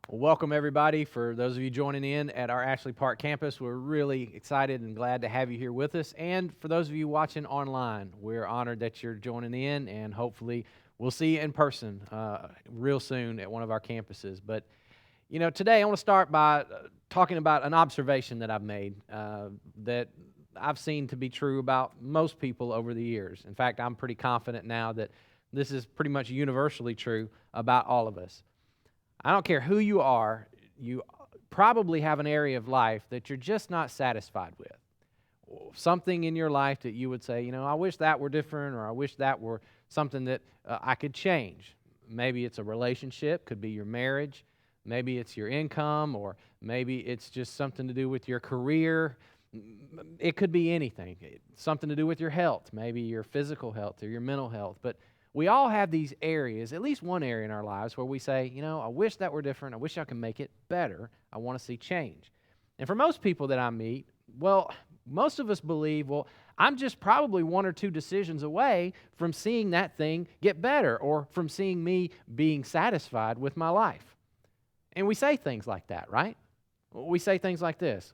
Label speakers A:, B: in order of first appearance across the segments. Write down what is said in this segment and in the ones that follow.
A: Well, welcome everybody. For those of you joining in at our Ashley Park campus, we're really excited and glad to have you here with us. And for those of you watching online, we're honored that you're joining in, and hopefully we'll see you in person real soon at one of our campuses. But today I want to start by talking about an observation that I've made that I've seen to be true about most people over the years. In fact, I'm pretty confident now that this is pretty much universally true about all of us. I don't care who you probably have an area of life that you're just not satisfied with. Something in your life that you would say, I wish that were different, or I wish that were something that I could change. Maybe it's a relationship, could be your marriage, maybe it's your income, or maybe it's just something to do with your career. It could be anything, something to do with your health, maybe your physical health or your mental health. But we all have these areas, at least one area in our lives, where we say, I wish that were different. I wish I could make it better. I want to see change. And for most people that I meet, most of us believe, I'm just probably one or two decisions away from seeing that thing get better or from seeing me being satisfied with my life. And we say things like that, right? We say things like this.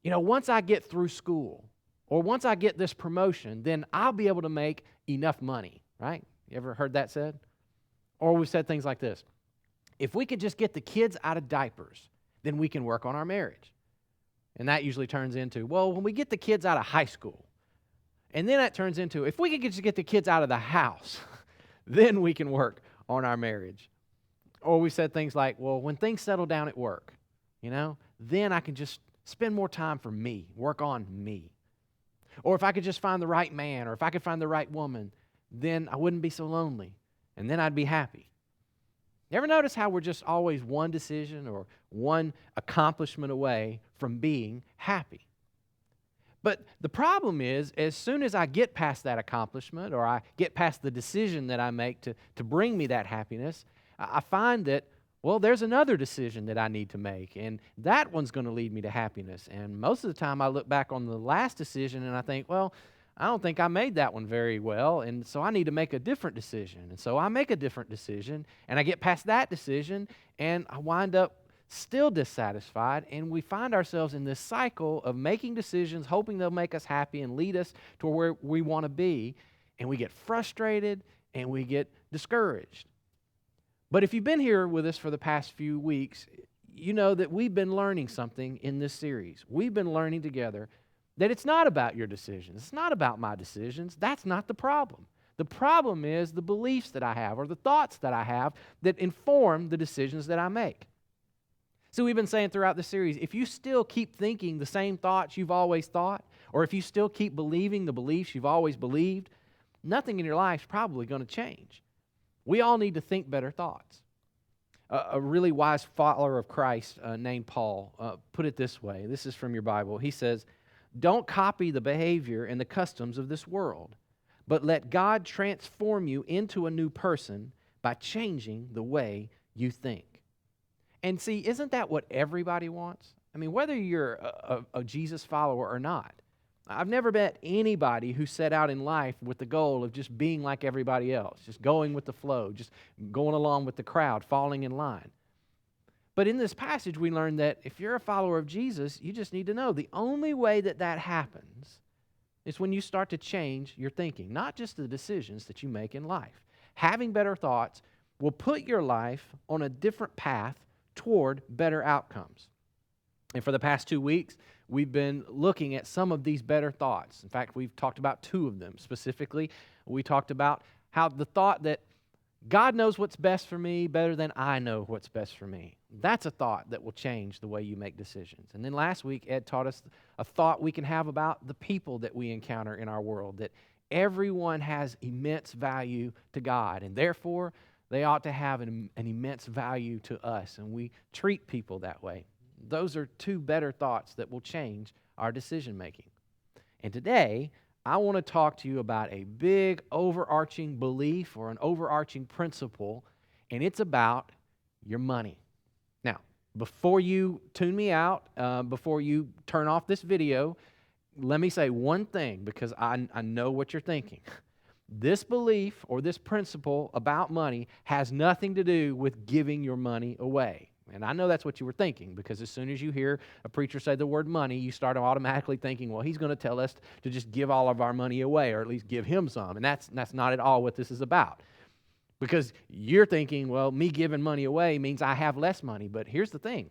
A: Once I get through school or once I get this promotion, then I'll be able to make enough money, right? You ever heard that said? Or we've said things like this. If we could just get the kids out of diapers, then we can work on our marriage. And that usually turns into, when we get the kids out of high school, and then that turns into, if we could just get the kids out of the house, then we can work on our marriage. Or we said things like, when things settle down at work, then I can just spend more time for me, work on me. Or if I could just find the right man, or if I could find the right woman, then I wouldn't be so lonely, and then I'd be happy. You ever notice how we're just always one decision or one accomplishment away from being happy? But the problem is, as soon as I get past that accomplishment or I get past the decision that I make to bring me that happiness, I find that, there's another decision that I need to make, and that one's going to lead me to happiness. And most of the time I look back on the last decision and I think, I don't think I made that one very well, and so I need to make a different decision. And so I make a different decision, and I get past that decision, and I wind up still dissatisfied, and we find ourselves in this cycle of making decisions, hoping they'll make us happy and lead us to where we want to be, and we get frustrated, and we get discouraged. But if you've been here with us for the past few weeks, you know that we've been learning something in this series. We've been learning together that it's not about your decisions. It's not about my decisions. That's not the problem. The problem is the beliefs that I have or the thoughts that I have that inform the decisions that I make. So we've been saying throughout the series, if you still keep thinking the same thoughts you've always thought, or if you still keep believing the beliefs you've always believed, nothing in your life is probably going to change. We all need to think better thoughts. A really wise follower of Christ named Paul put it this way. This is from your Bible. He says, "Don't copy the behavior and the customs of this world, but let God transform you into a new person by changing the way you think." And see, isn't that what everybody wants? I mean, whether you're a Jesus follower or not. I've never met anybody who set out in life with the goal of just being like everybody else, just going with the flow, just going along with the crowd, falling in line. But in this passage, we learn that if you're a follower of Jesus, you just need to know the only way that happens is when you start to change your thinking, not just the decisions that you make in life. Having better thoughts will put your life on a different path toward better outcomes. And for the past 2 weeks, we've been looking at some of these better thoughts. In fact, we've talked about two of them. Specifically, we talked about how the thought that God knows what's best for me better than I know what's best for me. That's a thought that will change the way you make decisions. And then last week, Ed taught us a thought we can have about the people that we encounter in our world, that everyone has immense value to God, and therefore they ought to have an immense value to us, and we treat people that way. Those are two better thoughts that will change our decision making. And today, I want to talk to you about a big overarching belief or an overarching principle, and it's about your money. Now, before you tune me out, before you turn off this video, let me say one thing, because I know what you're thinking. This belief or this principle about money has nothing to do with giving your money away. And I know that's what you were thinking, because as soon as you hear a preacher say the word money, you start automatically thinking, well, he's going to tell us to just give all of our money away, or at least give him some. And that's not at all what this is about. Because you're thinking, well, me giving money away means I have less money. But here's the thing.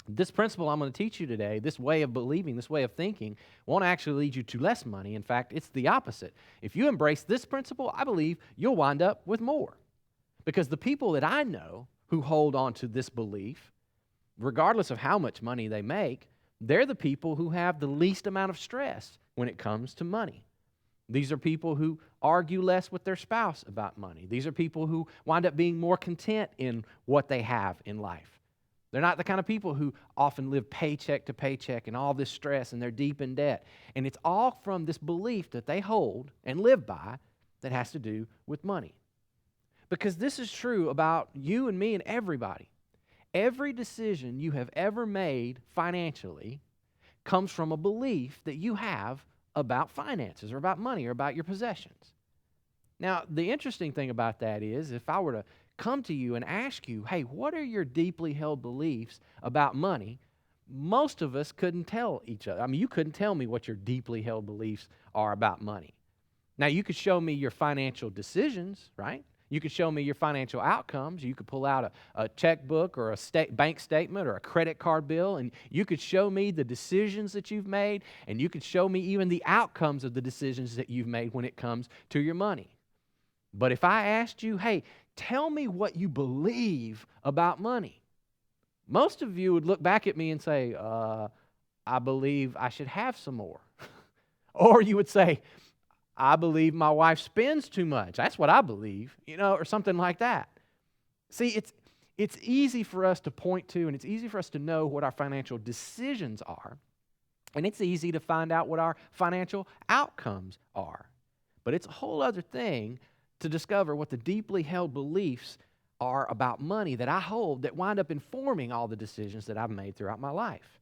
A: This principle I'm going to teach you today, this way of believing, this way of thinking, won't actually lead you to less money. In fact, it's the opposite. If you embrace this principle, I believe you'll wind up with more. Because the people that I know who hold on to this belief, regardless of how much money they make, they're the people who have the least amount of stress when it comes to money. These are people who argue less with their spouse about money. These are people who wind up being more content in what they have in life. They're not the kind of people who often live paycheck to paycheck and all this stress, and they're deep in debt. And it's all from this belief that they hold and live by that has to do with money. Because this is true about you and me and everybody. Every decision you have ever made financially comes from a belief that you have about finances or about money or about your possessions. Now, the interesting thing about that is, if I were to come to you and ask you, hey, what are your deeply held beliefs about money? Most of us couldn't tell each other. I mean, you couldn't tell me what your deeply held beliefs are about money. Now, you could show me your financial decisions, right? You could show me your financial outcomes. You could pull out a checkbook or a bank statement or a credit card bill, and you could show me the decisions that you've made, and you could show me even the outcomes of the decisions that you've made when it comes to your money. But if I asked you, hey, tell me what you believe about money, most of you would look back at me and say, I believe I should have some more. Or you would say, I believe my wife spends too much. That's what I believe, or something like that. See, it's easy for us to point to, and it's easy for us to know what our financial decisions are, and it's easy to find out what our financial outcomes are. But it's a whole other thing to discover what the deeply held beliefs are about money that I hold that wind up informing all the decisions that I've made throughout my life.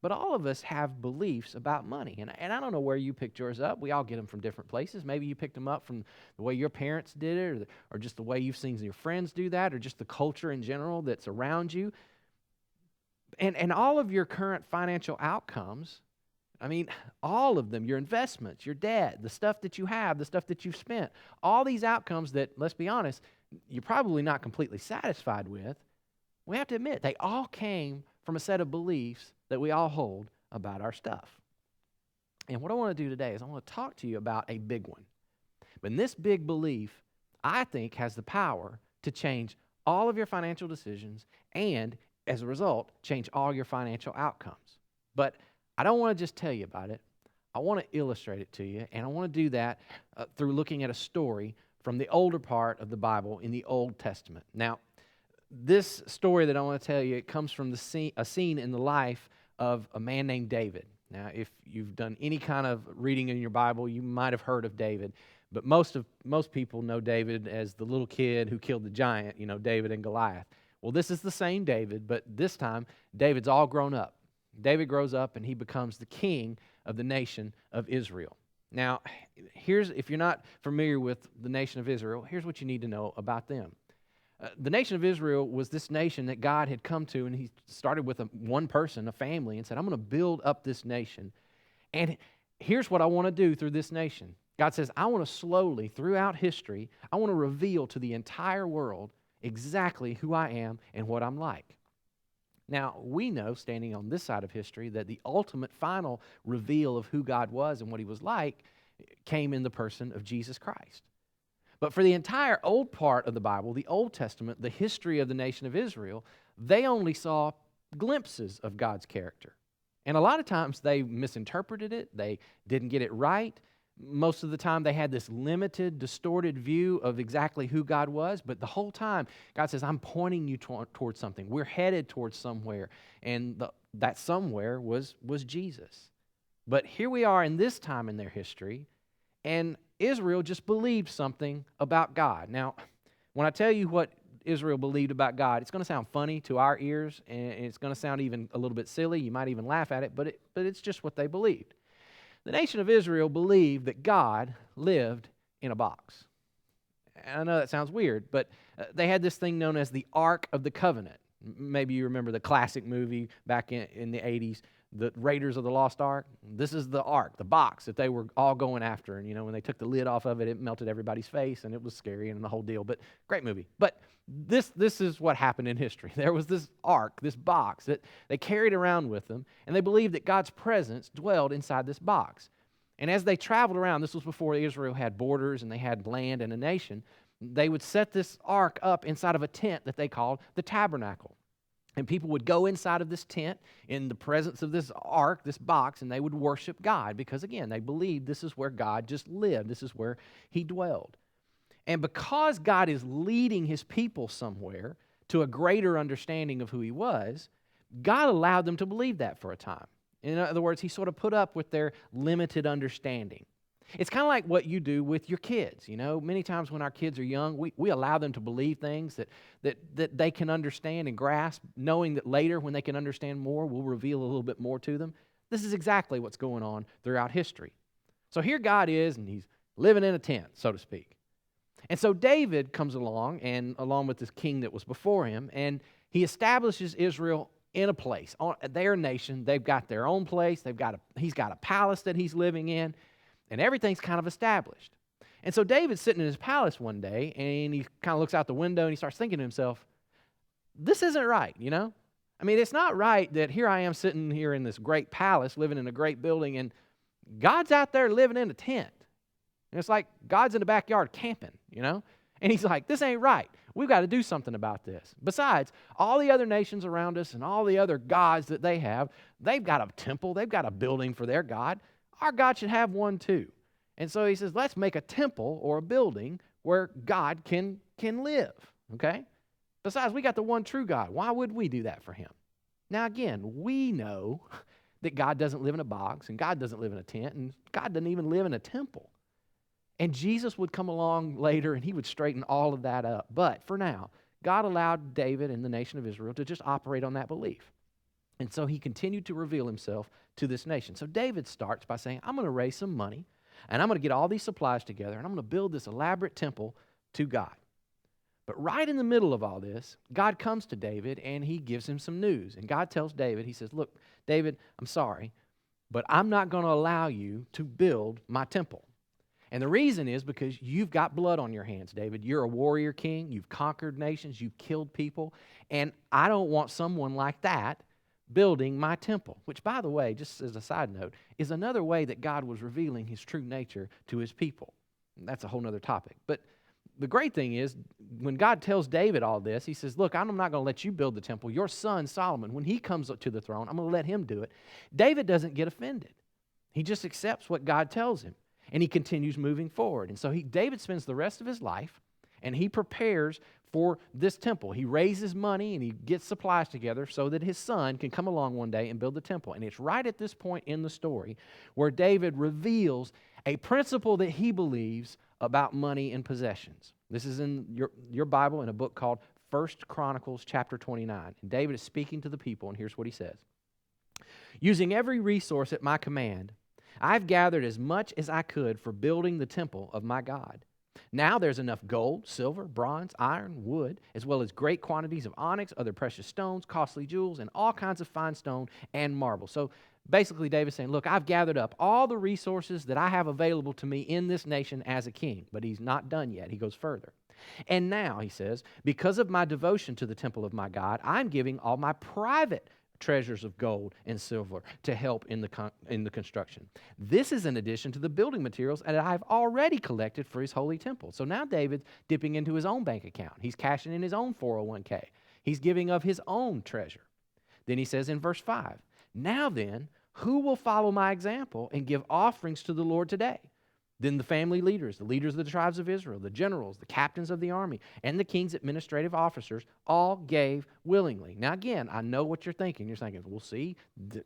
A: But all of us have beliefs about money. And I don't know where you picked yours up. We all get them from different places. Maybe you picked them up from the way your parents did it, or just the way you've seen your friends do that, or just the culture in general that's around you. And all of your current financial outcomes, I mean, all of them, your investments, your debt, the stuff that you have, the stuff that you've spent, all these outcomes that, let's be honest, you're probably not completely satisfied with, we have to admit, they all came from a set of beliefs that we all hold about our stuff. And what I want to do today is I want to talk to you about a big one. But this big belief, I think, has the power to change all of your financial decisions and, as a result, change all your financial outcomes. But I don't want to just tell you about it. I want to illustrate it to you, and I want to do that through looking at a story from the older part of the Bible in the Old Testament. Now, this story that I want to tell you, it comes from a scene in the life of a man named David. Now, if you've done any kind of reading in your Bible, you might have heard of David. But most people know David as the little kid who killed the giant, David and Goliath. Well, this is the same David, but this time David's all grown up. David grows up and he becomes the king of the nation of Israel. Now, if you're not familiar with the nation of Israel, here's what you need to know about them. The nation of Israel was this nation that God had come to, and he started with one person, a family, and said, I'm going to build up this nation. And here's what I want to do through this nation. God says, I want to slowly, throughout history, I want to reveal to the entire world exactly who I am and what I'm like. Now, we know, standing on this side of history, that the ultimate final reveal of who God was and what he was like came in the person of Jesus Christ. But for the entire old part of the Bible, the Old Testament, the history of the nation of Israel, they only saw glimpses of God's character. And a lot of times they misinterpreted it, they didn't get it right. Most of the time they had this limited, distorted view of exactly who God was, but the whole time God says, I'm pointing you towards something. We're headed towards somewhere. And that somewhere was Jesus. But here we are in this time in their history, and Israel just believed something about God. Now, when I tell you what Israel believed about God, it's going to sound funny to our ears, and it's going to sound even a little bit silly. You might even laugh at it, but it's just what they believed. The nation of Israel believed that God lived in a box. And I know that sounds weird, but they had this thing known as the Ark of the Covenant. Maybe you remember the classic movie back in the 80s, the Raiders of the Lost Ark. This is the ark, the box that they were all going after. And, when they took the lid off of it, it melted everybody's face, and it was scary and the whole deal. But great movie. But this is what happened in history. There was this ark, this box that they carried around with them, and they believed that God's presence dwelled inside this box. And as they traveled around, this was before Israel had borders and they had land and a nation, they would set this ark up inside of a tent that they called the tabernacle. And people would go inside of this tent in the presence of this ark, this box, and they would worship God because, again, they believed this is where God just lived. This is where He dwelled. And because God is leading His people somewhere to a greater understanding of who He was, God allowed them to believe that for a time. In other words, He sort of put up with their limited understanding. It's kind of like what you do with your kids. Many times when our kids are young, we allow them to believe things that they can understand and grasp, knowing that later when they can understand more, we'll reveal a little bit more to them. This is exactly what's going on throughout history. So here God is, and He's living in a tent, so to speak. And so David comes along, and along with this king that was before him, and he establishes Israel in a place. Their nation, they've got their own place. He's got a palace that he's living in. And everything's kind of established. And so David's sitting in his palace one day, and he kind of looks out the window, and he starts thinking to himself, this isn't right, I mean, it's not right that here I am sitting here in this great palace, living in a great building, and God's out there living in a tent. And it's like God's in the backyard camping, And he's like, this ain't right. We've got to do something about this. Besides, all the other nations around us and all the other gods that they have, they've got a temple, they've got a building for their God. Our God should have one too. And so he says, let's make a temple or a building where God can live, okay? Besides, we got the one true God. Why would we do that for Him? Now again, we know that God doesn't live in a box, and God doesn't live in a tent, and God doesn't even live in a temple. And Jesus would come along later, and He would straighten all of that up. But for now, God allowed David and the nation of Israel to just operate on that belief. And so He continued to reveal Himself to this nation. So David starts by saying, I'm going to raise some money, and I'm going to get all these supplies together, and I'm going to build this elaborate temple to God. But right in the middle of all this, God comes to David, and He gives him some news. And God tells David, He says, look, David, I'm sorry, but I'm not going to allow you to build my temple. And the reason is because you've got blood on your hands, David. You're a warrior king. You've conquered nations. You've killed people. And I don't want someone like that building my temple, which, by the way, just as a side note, is another way that God was revealing His true nature to His people. And that's a whole other topic. But the great thing is, when God tells David all this, He says, look, I'm not going to let you build the temple. Your son, Solomon, when he comes up to the throne, I'm going to let him do it. David doesn't get offended. He just accepts what God tells him, and he continues moving forward. And so David spends the rest of his life, and he prepares for this temple. He raises money and he gets supplies together so that his son can come along one day and build the temple. And it's right at this point in the story where David reveals a principle that he believes about money and possessions. This is in your Bible in a book called 1 Chronicles chapter 29. And David is speaking to the people, and here's what he says. Using every resource at my command, I've gathered as much as I could for building the temple of my God. Now there's enough gold, silver, bronze, iron, wood, as well as great quantities of onyx, other precious stones, costly jewels, and all kinds of fine stone and marble. So basically David's saying, look, I've gathered up all the resources that I have available to me in this nation as a king. But he's not done yet. He goes further. And now, he says, because of my devotion to the temple of my God, I'm giving all my private treasures of gold and silver to help in the construction. This is in addition to the building materials that I've already collected for His holy temple. So now David's dipping into his own bank account. He's cashing in his own 401k. He's giving of his own treasure. Then he says in verse 5, now then, who will follow my example and give offerings to the Lord today? Then the family leaders, the leaders of the tribes of Israel, the generals, the captains of the army, and the king's administrative officers all gave willingly. Now again, I know what you're thinking. You're thinking, well, see,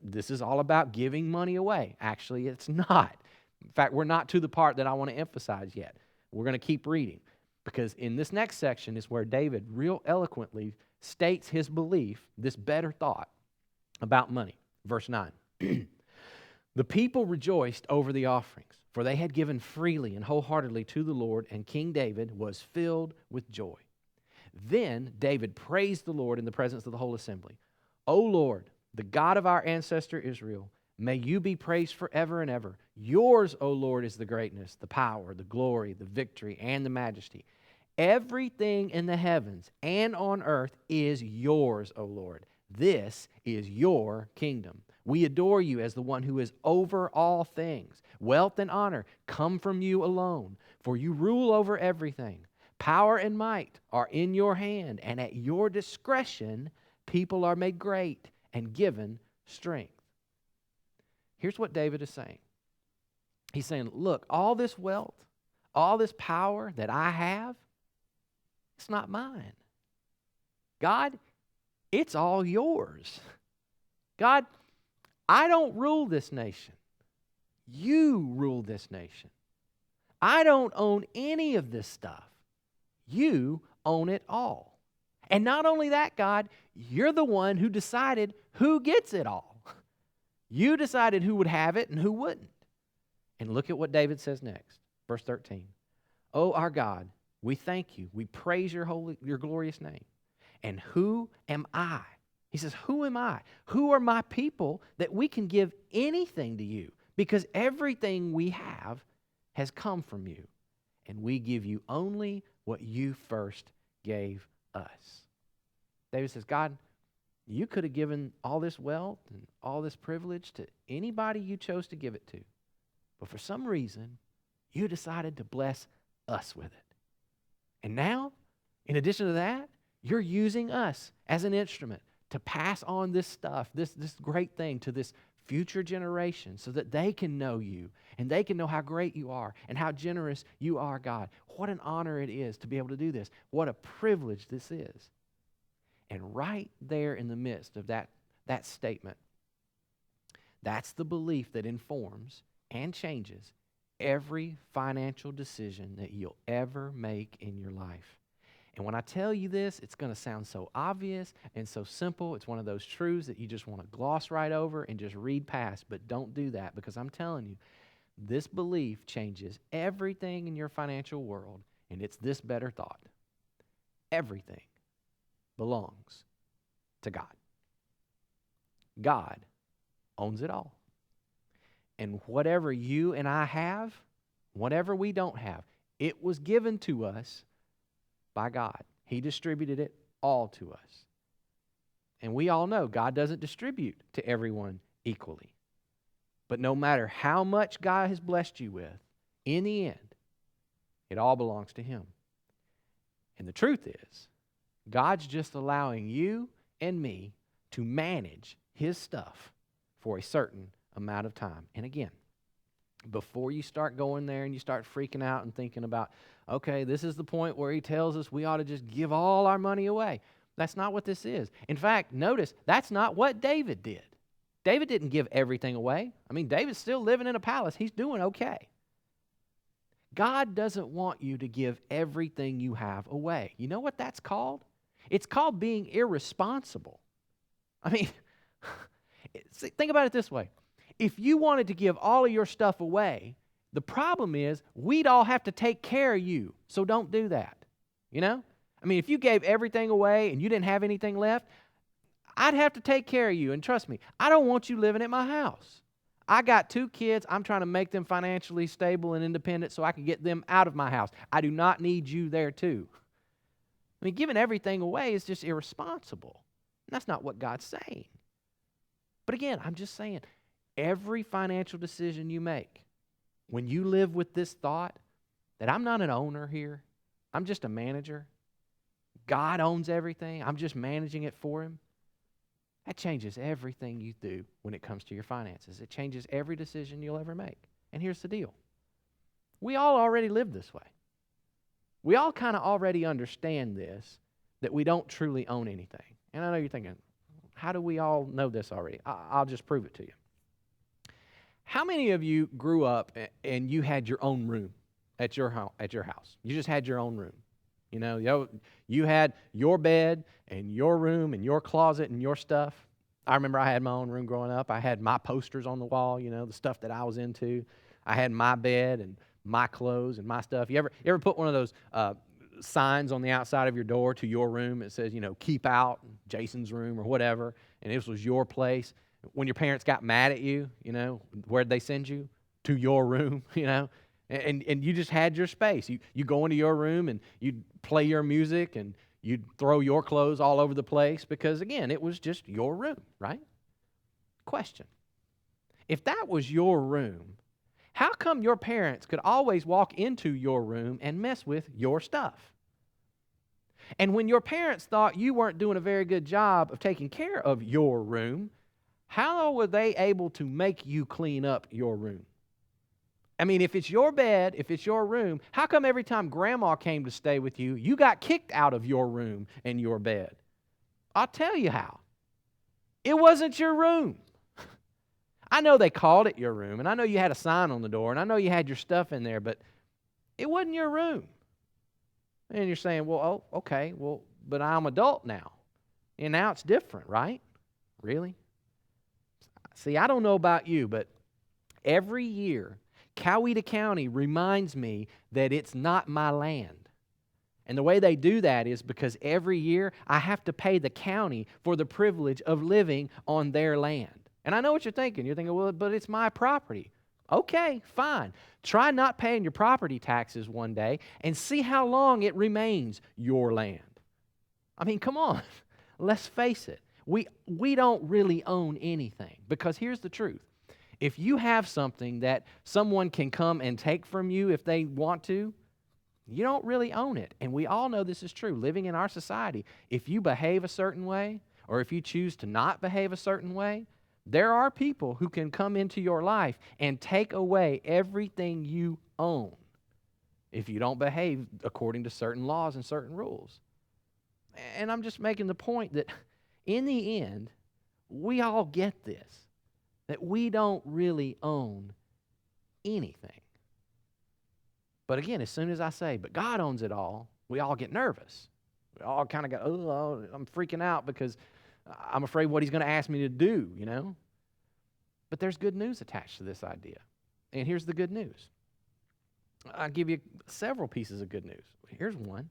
A: this is all about giving money away. Actually, it's not. In fact, we're not to the part that I want to emphasize yet. We're going to keep reading, because in this next section is where David real eloquently states his belief, this better thought about money. Verse 9. The people rejoiced over the offerings, for they had given freely and wholeheartedly to the Lord, and King David was filled with joy. Then David praised the Lord in the presence of the whole assembly. O Lord, the God of our ancestor Israel, may you be praised forever and ever. Yours, O Lord, is the greatness, the power, the glory, the victory, and the majesty. Everything in the heavens and on earth is yours, O Lord. This is your kingdom. We adore you as the one who is over all things. Wealth and honor come from you alone, for you rule over everything. Power and might are in your hand, and at your discretion people are made great and given strength. Here's what David is saying. He's saying, look, all this wealth, all this power that I have, it's not mine. God, it's all yours. God, I don't rule this nation. You rule this nation. I don't own any of this stuff. You own it all. And not only that, God, you're the one who decided who gets it all. You decided who would have it and who wouldn't. And look at what David says next. Verse 13. Oh, our God, we thank you. We praise your glorious name. And who am I? He says, who am I? Who are my people that we can give anything to you? Because everything we have has come from you. And we give you only what you first gave us. David says, God, you could have given all this wealth and all this privilege to anybody you chose to give it to. But for some reason, you decided to bless us with it. And now, in addition to that, you're using us as an instrument to pass on this stuff, this great thing to this future generation so that they can know you and they can know how great you are and how generous you are, God. What an honor it is to be able to do this. What a privilege this is. And right there in the midst of that statement, that's the belief that informs and changes every financial decision that you'll ever make in your life. And when I tell you this, it's going to sound so obvious and so simple. It's one of those truths that you just want to gloss right over and just read past, but don't do that, because I'm telling you, this belief changes everything in your financial world, and it's this better thought. Everything belongs to God. God owns it all. And whatever you and I have, whatever we don't have, it was given to us by God. He distributed it all to us. And we all know God doesn't distribute to everyone equally. But no matter how much God has blessed you with, in the end, it all belongs to Him. And the truth is, God's just allowing you and me to manage His stuff for a certain amount of time. And again, before you start going there and you start freaking out and thinking about, okay, this is the point where He tells us we ought to just give all our money away. That's not what this is. In fact, notice, that's not what David did. David didn't give everything away. I mean, David's still living in a palace. He's doing okay. God doesn't want you to give everything you have away. You know what that's called? It's called being irresponsible. I mean, think about it this way. If you wanted to give all of your stuff away, the problem is we'd all have to take care of you. So don't do that. You know? I mean, if you gave everything away and you didn't have anything left, I'd have to take care of you. And trust me, I don't want you living at my house. I got 2 kids. I'm trying to make them financially stable and independent so I can get them out of my house. I do not need you there too. I mean, giving everything away is just irresponsible. And that's not what God's saying. But again, I'm just saying, every financial decision you make, when you live with this thought that I'm not an owner here, I'm just a manager, God owns everything, I'm just managing it for Him, that changes everything you do when it comes to your finances. It changes every decision you'll ever make. And here's the deal. We all already live this way. We all kind of already understand this, that we don't truly own anything. And I know you're thinking, how do we all know this already? I'll just prove it to you. How many of you grew up and you had your own room at your house? You just had your own room. You know, you had your bed and your room and your closet and your stuff. I remember I had my own room growing up. I had my posters on the wall, you know, the stuff that I was into. I had my bed and my clothes and my stuff. You ever put one of those signs on the outside of your door to your room. It says, keep out, Jason's room or whatever, and this was your place. When your parents got mad at you, where'd they send you? To your room, and you just had your space. You go into your room and you'd play your music and you'd throw your clothes all over the place because, again, it was just your room, right? Question. If that was your room, how come your parents could always walk into your room and mess with your stuff? And when your parents thought you weren't doing a very good job of taking care of your room, how were they able to make you clean up your room? I mean, if it's your bed, if it's your room, how come every time grandma came to stay with you, you got kicked out of your room and your bed? I'll tell you how. It wasn't your room. I know they called it your room, and I know you had a sign on the door, and I know you had your stuff in there, but it wasn't your room. And you're saying, well, oh, okay, but I'm adult now. And now it's different, right? Really? See, I don't know about you, but every year, Coweta County reminds me that it's not my land. And the way they do that is because every year I have to pay the county for the privilege of living on their land. And I know what you're thinking. You're thinking, well, but it's my property. Okay, fine. Try not paying your property taxes one day and see how long it remains your land. I mean, come on. Let's face it. We don't really own anything because here's the truth. If you have something that someone can come and take from you if they want to, you don't really own it. And we all know this is true. Living in our society, if you behave a certain way or if you choose to not behave a certain way, there are people who can come into your life and take away everything you own if you don't behave according to certain laws and certain rules. And I'm just making the point that in the end, we all get this, that we don't really own anything. But again, as soon as I say, but God owns it all, we all get nervous. We all kind of go, oh, I'm freaking out because I'm afraid what he's going to ask me to do, But there's good news attached to this idea. And here's the good news. I'll give you several pieces of good news. Here's one.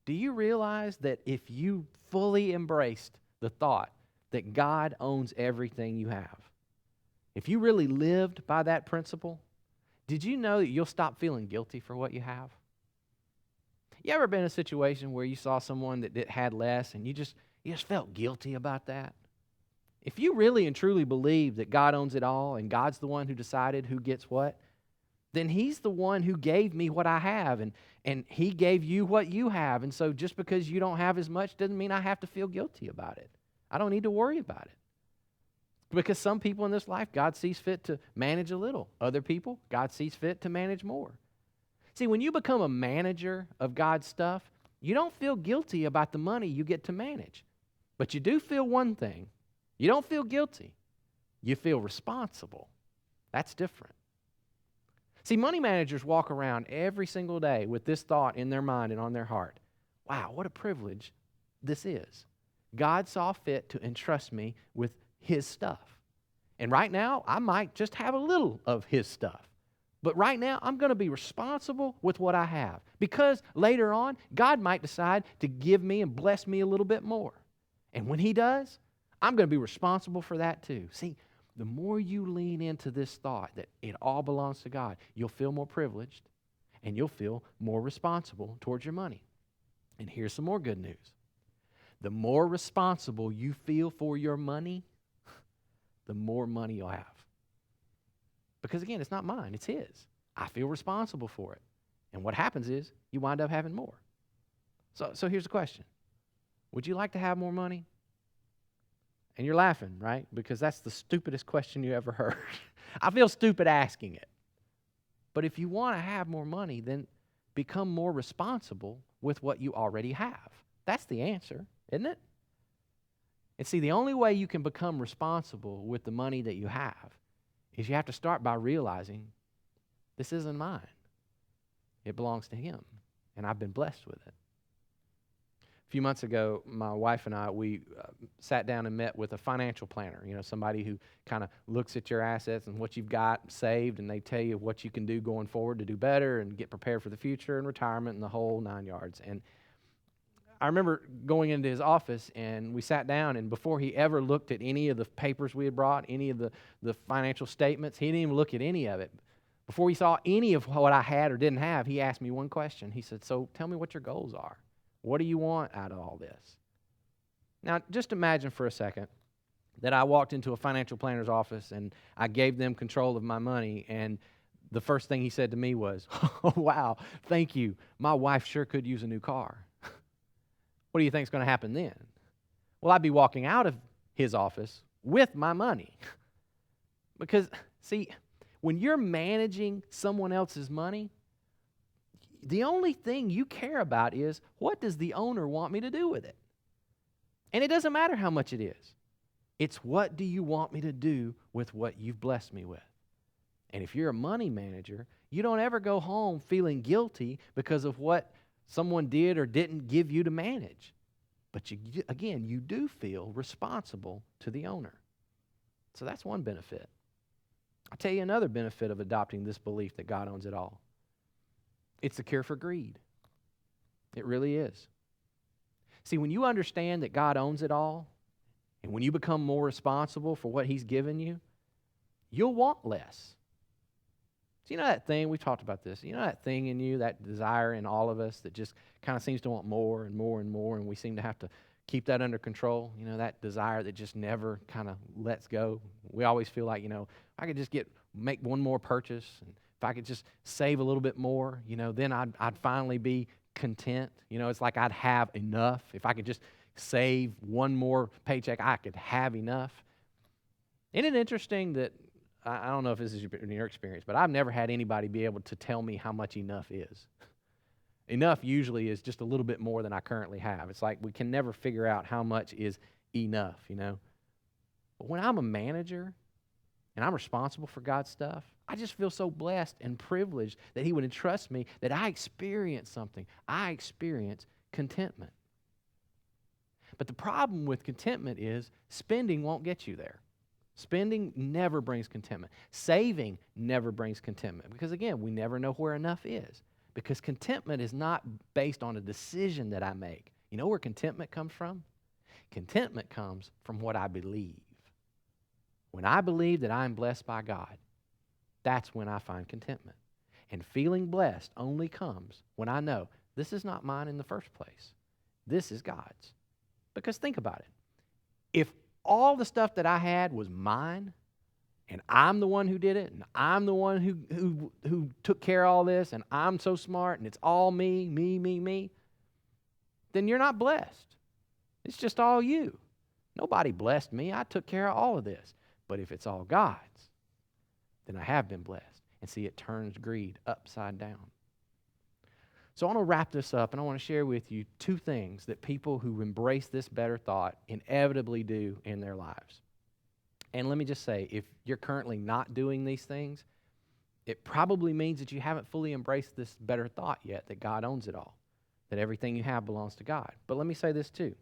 A: Do you realize that if you fully embraced the thought that God owns everything you have, if you really lived by that principle, did you know that you'll stop feeling guilty for what you have? You ever been in a situation where you saw someone that had less and you just felt guilty about that? If you really and truly believe that God owns it all and God's the one who decided who gets what, then He's the one who gave me what I have and He gave you what you have. And so just because you don't have as much doesn't mean I have to feel guilty about it. I don't need to worry about it. Because some people in this life, God sees fit to manage a little. Other people, God sees fit to manage more. See, when you become a manager of God's stuff, you don't feel guilty about the money you get to manage. But you do feel one thing. You don't feel guilty. You feel responsible. That's different. See, money managers walk around every single day with this thought in their mind and on their heart. Wow, what a privilege this is. God saw fit to entrust me with His stuff. And right now, I might just have a little of His stuff. But right now, I'm going to be responsible with what I have. Because later on, God might decide to give me and bless me a little bit more. And when He does, I'm going to be responsible for that too. See, the more you lean into this thought that it all belongs to God, you'll feel more privileged and you'll feel more responsible towards your money. And here's some more good news. The more responsible you feel for your money, the more money you'll have. Because again, it's not mine, it's His. I feel responsible for it. And what happens is you wind up having more. So here's the question. Would you like to have more money? And you're laughing, right? Because that's the stupidest question you ever heard. I feel stupid asking it. But if you want to have more money, then become more responsible with what you already have. That's the answer, isn't it? And see, the only way you can become responsible with the money that you have is you have to start by realizing this isn't mine. It belongs to Him, and I've been blessed with it. A few months ago, my wife and I, we sat down and met with a financial planner, somebody who kind of looks at your assets and what you've got saved, and they tell you what you can do going forward to do better and get prepared for the future and retirement and the whole 9 yards. And I remember going into his office, and we sat down, and before he ever looked at any of the papers we had brought, any of the financial statements, he didn't even look at any of it. Before he saw any of what I had or didn't have, he asked me one question. He said, "So tell me what your goals are. What do you want out of all this?" Now, just imagine for a second that I walked into a financial planner's office and I gave them control of my money, and the first thing he said to me was, "Oh, wow, thank you. My wife sure could use a new car." What do you think is going to happen then? Well, I'd be walking out of his office with my money. Because, see, when you're managing someone else's money, the only thing you care about is, what does the owner want me to do with it? And it doesn't matter how much it is. It's, what do you want me to do with what you've blessed me with? And if you're a money manager, you don't ever go home feeling guilty because of what someone did or didn't give you to manage. But you do feel responsible to the owner. So that's one benefit. I'll tell you another benefit of adopting this belief that God owns it all. It's the cure for greed. It really is. See, when you understand that God owns it all, and when you become more responsible for what He's given you, you'll want less. So you know that thing, we've talked about this, that thing in you, that desire in all of us that just kind of seems to want more and more and more, and we seem to have to keep that under control, that desire that just never kind of lets go. We always feel like, if I could just make one more purchase, and if I could just save a little bit more, then I'd finally be content. It's like I'd have enough. If I could just save one more paycheck, I could have enough. Isn't it interesting that, I don't know if this is in your experience, but I've never had anybody be able to tell me how much enough is. Enough usually is just a little bit more than I currently have. It's like we can never figure out how much is enough, But when I'm a manager and I'm responsible for God's stuff, I just feel so blessed and privileged that He would entrust me, that I experience something. I experience contentment. But the problem with contentment is spending won't get you there. Spending never brings contentment. Saving never brings contentment. Because again, we never know where enough is. Because contentment is not based on a decision that I make. You know where contentment comes from? Contentment comes from what I believe. When I believe that I am blessed by God, that's when I find contentment. And feeling blessed only comes when I know this is not mine in the first place. This is God's. Because think about it. If all the stuff that I had was mine, and I'm the one who did it, and I'm the one who took care of all this, and I'm so smart, and it's all me, then you're not blessed. It's just all you. Nobody blessed me. I took care of all of this. But if it's all God's, then I have been blessed. And see, it turns greed upside down. So I want to wrap this up, and I want to share with you two things that people who embrace this better thought inevitably do in their lives. And let me just say, if you're currently not doing these things, it probably means that you haven't fully embraced this better thought yet, that God owns it all, that everything you have belongs to God. But let me say this too.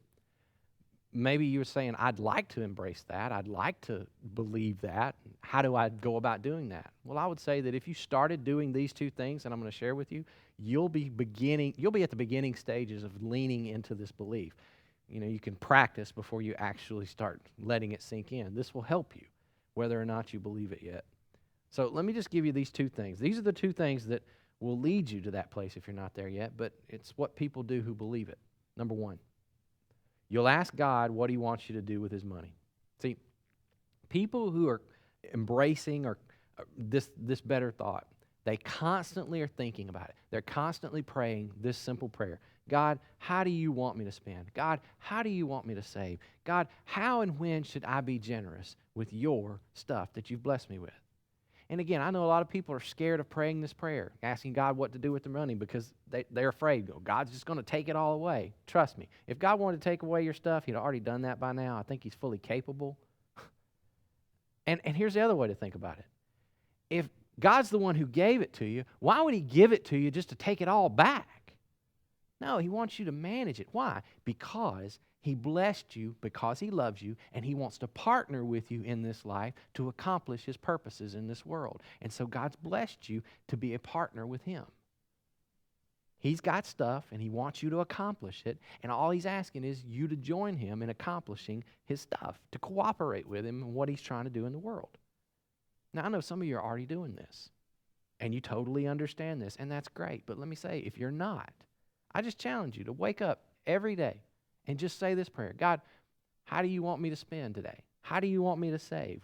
A: Maybe you're saying, I'd like to embrace that. I'd like to believe that. How do I go about doing that? Well, I would say that if you started doing these two things that I'm going to share with you, you'll be at the beginning stages of leaning into this belief. You can practice before you actually start letting it sink in. This will help you, whether or not you believe it yet. So let me just give you these two things. These are the two things that will lead you to that place if you're not there yet, but it's what people do who believe it. Number one, you'll ask God what He wants you to do with His money. See, people who are embracing or this better thought, they constantly are thinking about it. They're constantly praying this simple prayer. God, how do you want me to spend? God, how do you want me to save? God, how and when should I be generous with your stuff that you've blessed me with? And again, I know a lot of people are scared of praying this prayer, asking God what to do with the money because they're afraid. God's just going to take it all away. Trust me, if God wanted to take away your stuff, He'd already done that by now. I think He's fully capable. And here's the other way to think about it. If God's the one who gave it to you, why would He give it to you just to take it all back? No, he wants you to manage it. Why? Because he blessed you, because he loves you, and he wants to partner with you in this life to accomplish his purposes in this world. And so God's blessed you to be a partner with him. He's got stuff, and he wants you to accomplish it, and all he's asking is you to join him in accomplishing his stuff, to cooperate with him in what he's trying to do in the world. Now, I know some of you are already doing this, and you totally understand this, and that's great. But let me say, if you're not, I just challenge you to wake up every day and just say this prayer. God, how do you want me to spend today? How do you want me to save?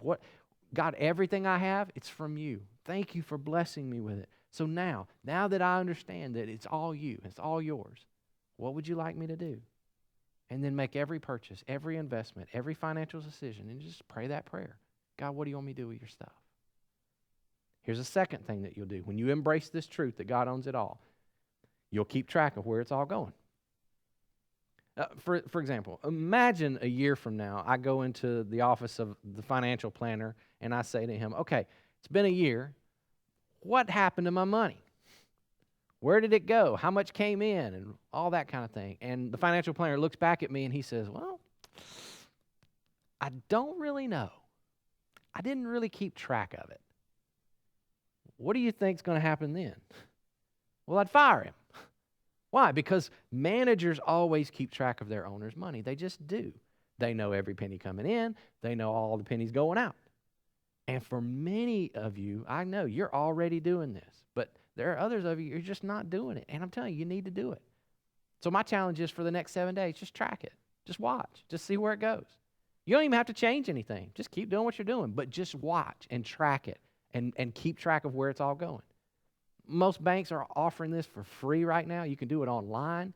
A: God, everything I have, it's from you. Thank you for blessing me with it. So now that I understand that it's all you, it's all yours, what would you like me to do? And then make every purchase, every investment, every financial decision, and just pray that prayer. God, what do you want me to do with your stuff? Here's a second thing that you'll do. When you embrace this truth that God owns it all, you'll keep track of where it's all going. For example, imagine a year from now, I go into the office of the financial planner and I say to him, okay, it's been a year. What happened to my money? Where did it go? How much came in? And all that kind of thing. And the financial planner looks back at me and he says, well, I don't really know. I didn't really keep track of it. What do you think's going to happen then? Well, I'd fire him. Why? Because managers always keep track of their owner's money. They just do. They know every penny coming in. They know all the pennies going out. And for many of you, I know you're already doing this, but there are others of you, you're just not doing it. And I'm telling you, you need to do it. So my challenge is for the next 7 days, just track it. Just watch. Just see where it goes. You don't even have to change anything. Just keep doing what you're doing, but just watch and track it and keep track of where it's all going. Most banks are offering this for free right now. You can do it online.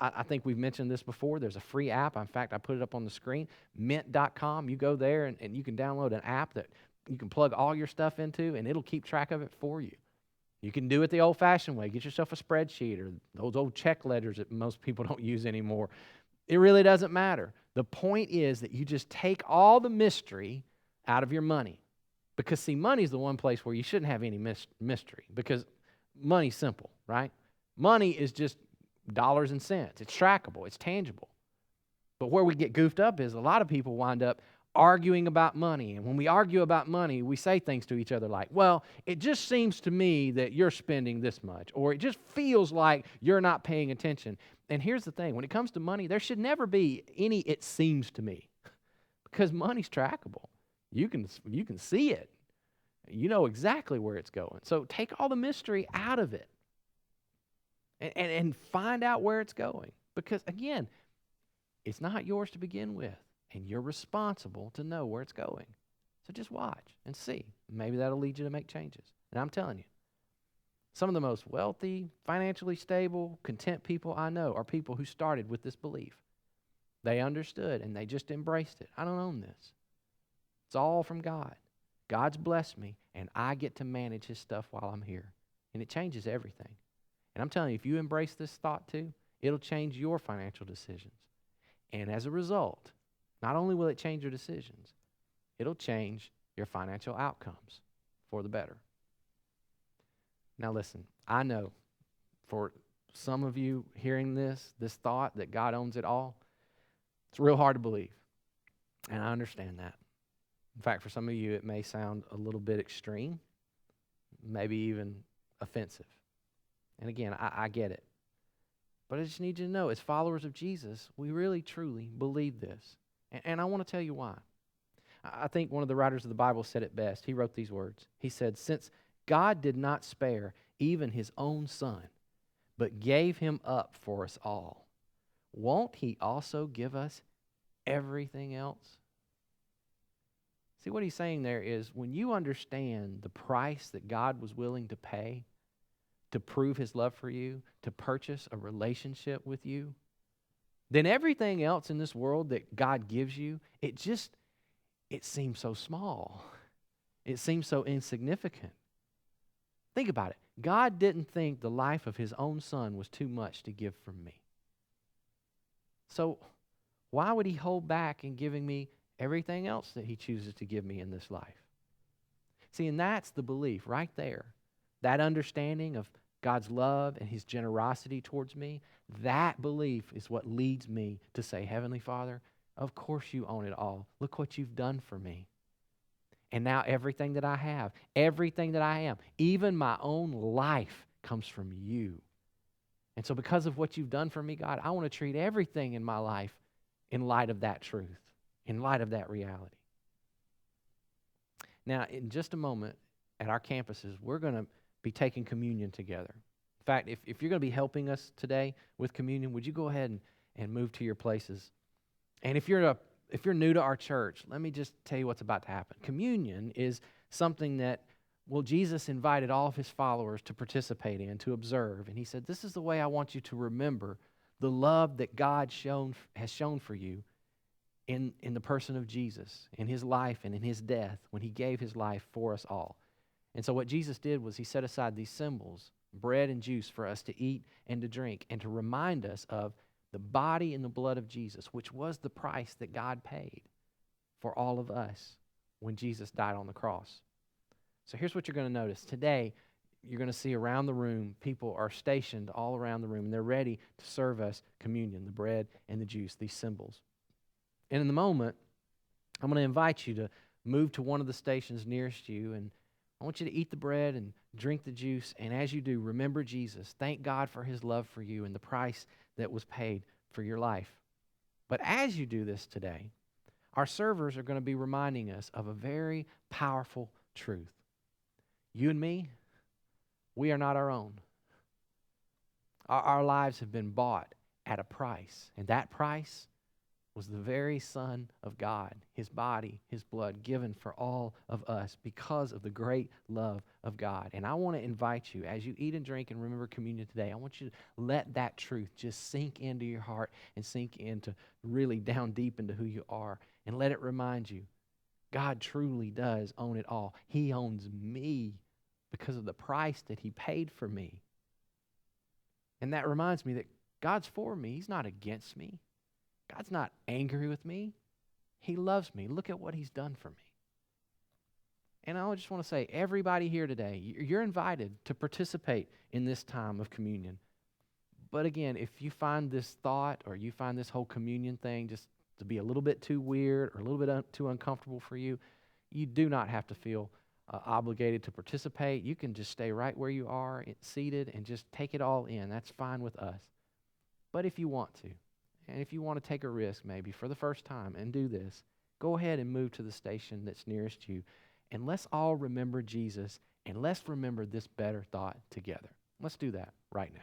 A: I think we've mentioned this before. There's a free app. In fact, I put it up on the screen, mint.com. You go there and you can download an app that you can plug all your stuff into, and it'll keep track of it for you. You can do it the old-fashioned way. Get yourself a spreadsheet or those old check ledgers that most people don't use anymore. It really doesn't matter. The point is that you just take all the mystery out of your money. Because, see, money is the one place where you shouldn't have any mystery, because money's simple, right? Money is just dollars and cents. It's trackable. It's tangible. But where we get goofed up is a lot of people wind up arguing about money. And when we argue about money, we say things to each other like, well, it just seems to me that you're spending this much, or it just feels like you're not paying attention. And here's the thing. When it comes to money, there should never be any it seems to me, because money's trackable. You can see it. You know exactly where it's going. So take all the mystery out of it and find out where it's going. Because, again, it's not yours to begin with, and you're responsible to know where it's going. So just watch and see. Maybe that'll lead you to make changes. And I'm telling you, some of the most wealthy, financially stable, content people I know are people who started with this belief. They understood, and they just embraced it. I don't own this. It's all from God. God's blessed me, and I get to manage his stuff while I'm here. And it changes everything. And I'm telling you, if you embrace this thought too, it'll change your financial decisions. And as a result, not only will it change your decisions, it'll change your financial outcomes for the better. Now listen, I know for some of you hearing this thought that God owns it all, it's real hard to believe. And I understand that. In fact, for some of you, it may sound a little bit extreme, maybe even offensive. And again, I get it. But I just need you to know, as followers of Jesus, we really, truly believe this. And I want to tell you why. I think one of the writers of the Bible said it best. He wrote these words. He said, since God did not spare even his own son, but gave him up for us all, won't he also give us everything else? See, what he's saying there is when you understand the price that God was willing to pay to prove his love for you, to purchase a relationship with you, then everything else in this world that God gives you, it seems so small. It seems so insignificant. Think about it. God didn't think the life of his own son was too much to give from me. So why would he hold back in giving me everything else that he chooses to give me in this life? See, and that's the belief right there. That understanding of God's love and his generosity towards me, that belief is what leads me to say, Heavenly Father, of course you own it all. Look what you've done for me. And now everything that I have, everything that I am, even my own life comes from you. And so because of what you've done for me, God, I want to treat everything in my life in light of that truth, in light of that reality. Now, in just a moment, at our campuses, we're going to be taking communion together. In fact, if you're going to be helping us today with communion, would you go ahead and move to your places? And if you're new to our church, let me just tell you what's about to happen. Communion is something that, well, Jesus invited all of his followers to participate in, to observe. And he said, this is the way I want you to remember the love that God has shown for you in the person of Jesus, in his life and in his death, when he gave his life for us all. And so what Jesus did was he set aside these symbols, bread and juice, for us to eat and to drink, and to remind us of the body and the blood of Jesus, which was the price that God paid for all of us when Jesus died on the cross. So here's what you're going to notice. Today, you're going to see around the room, people are stationed all around the room, and they're ready to serve us communion, the bread and the juice, these symbols. And in the moment, I'm going to invite you to move to one of the stations nearest you, and I want you to eat the bread and drink the juice, and as you do, remember Jesus. Thank God for his love for you and the price that was paid for your life. But as you do this today, our servers are going to be reminding us of a very powerful truth. You and me, we are not our own. Our lives have been bought at a price, and that price was the very Son of God, his body, his blood given for all of us because of the great love of God. And I want to invite you, as you eat and drink and remember communion today, I want you to let that truth just sink into your heart and sink into really down deep into who you are, and let it remind you, God truly does own it all. He owns me because of the price that he paid for me. And that reminds me that God's for me. He's not against me. God's not angry with me. He loves me. Look at what he's done for me. And I just want to say, everybody here today, you're invited to participate in this time of communion. But again, if you find this thought or you find this whole communion thing just to be a little bit too weird or a little bit too uncomfortable for you, you do not have to feel obligated to participate. You can just stay right where you are, seated, and just take it all in. That's fine with us. But if you want to, and if you want to take a risk maybe for the first time and do this, go ahead and move to the station that's nearest you. And let's all remember Jesus, and let's remember this better thought together. Let's do that right now.